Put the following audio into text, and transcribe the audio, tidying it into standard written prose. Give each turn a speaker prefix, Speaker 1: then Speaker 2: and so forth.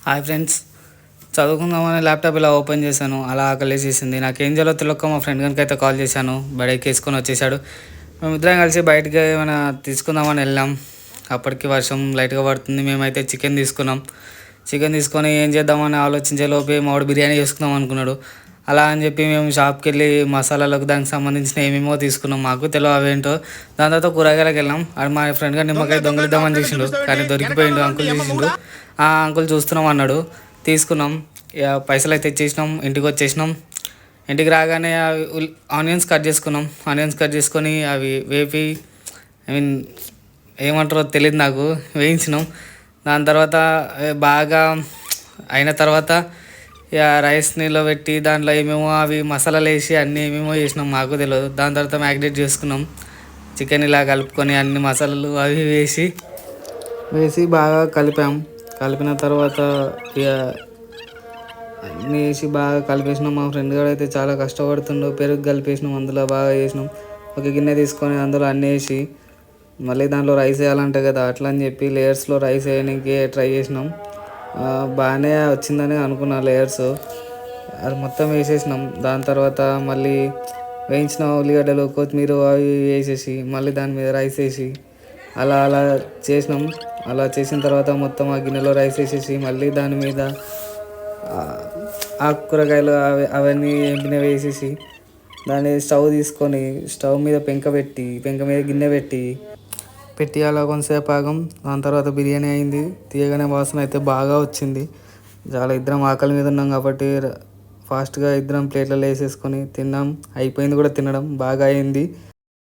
Speaker 1: Hi friends, చదువుకుందామని laptop ఇలా open చేశాను. అలా ఆకలేసేసింది. నాకేం చేయాలో తెలియక మా ఫ్రెండ్ కనుక అయితే కాల్ చేశాను. బయటకి వేసుకొని వచ్చేసాడు. మేమిద్దరం కలిసి బయటకి ఏమైనా తీసుకుందామని వెళ్ళాం. అప్పటికి వర్షం లైట్గా పడుతుంది. మేమైతే చికెన్ తీసుకున్నాం. చికెన్ తీసుకొని ఏం చేద్దామని ఆలోచించే లోపే మావాడు బిర్యానీ చేసుకుందాం అనుకున్నాడు. అలా అని చెప్పి మేము షాప్కి వెళ్ళి మసాలాలకు దానికి సంబంధించిన ఏమేమో తీసుకున్నాం. మాకు తెలియదు అవేంటో. దాని తర్వాత కూరగాయలకు వెళ్ళాం. అది మా ఫ్రెండ్ గారు నిమ్మకాయ దొంగలిద్దామని చూసిండు, కానీ దొరికిపోయిండు. అంకుల్ చూసిండు. ఆ అంకుల్ చూస్తున్నాం అన్నాడు. తీసుకున్నాం. ఇక పైసలు అయితే ఇచ్చేసినాం. ఇంటికి వచ్చేసినాం. ఇంటికి రాగానే ఆనియన్స్ కట్ చేసుకున్నాం. ఆనియన్స్ కట్ చేసుకొని అవి వేపి ఏమంటారో తెలియదు నాకు, వేయించినాం. దాని తర్వాత బాగా అయిన తర్వాత ఇక రైస్ నీళ్ళు పెట్టి దాంట్లో ఏమేమో అవి మసాలాలు వేసి అన్నీ ఏమేమో వేసినాం, మాకు తెలియదు. దాని తర్వాత మ్యాగ్నేట్ చేసుకున్నాం. చికెన్ ఇలా కలుపుకొని అన్ని మసాలాలు అవి వేసి బాగా కలిపాం. కలిపిన తర్వాత ఇక అన్నీ వేసి బాగా కలిపేసినాం. మా ఫ్రెండ్ గారు అయితే చాలా కష్టపడుతుండో. పెరుగు కలిపేసినాం, అందులో బాగా వేసినాం. ఒక గిన్నె తీసుకొని అందులో అన్నీ వేసి మళ్ళీ దాంట్లో రైస్ వేయాలంటే కదా, అట్లా అని చెప్పి లేయర్స్లో రైస్ వేయడానికి ట్రై చేసినాం. బాగానే వచ్చిందని అనుకున్నా లేయర్స్. అది మొత్తం వేసేసినాం. దాని తర్వాత మళ్ళీ వేయించిన ఉల్లిగడ్డలు, కొత్తిమీర అవి వేసేసి మళ్ళీ దాని మీద రైస్ వేసి అలా చేసినాం. అలా చేసిన తర్వాత మొత్తం ఆ గిన్నెలో రైస్ వేసేసి మళ్ళీ దాని మీద ఆకుకూరగాయలు అవన్నీ ఎంపినవి వేసేసి దాన్ని స్టవ్ తీసుకొని స్టవ్ మీద పెంక మీద గిన్నె పెట్టి అలా కొంతసేపు ఆగం. దాని తర్వాత బిర్యానీ అయింది. తీయగానే వాసన అయితే బాగా వచ్చింది. చాలా ఇద్దరం ఆకలి మీద ఉన్నాం కాబట్టి ఫాస్ట్గా ఇద్దరం ప్లేట్లలో వేసేసుకొని తిన్నాం. అయిపోయింది కూడా తినడం, బాగా అయింది.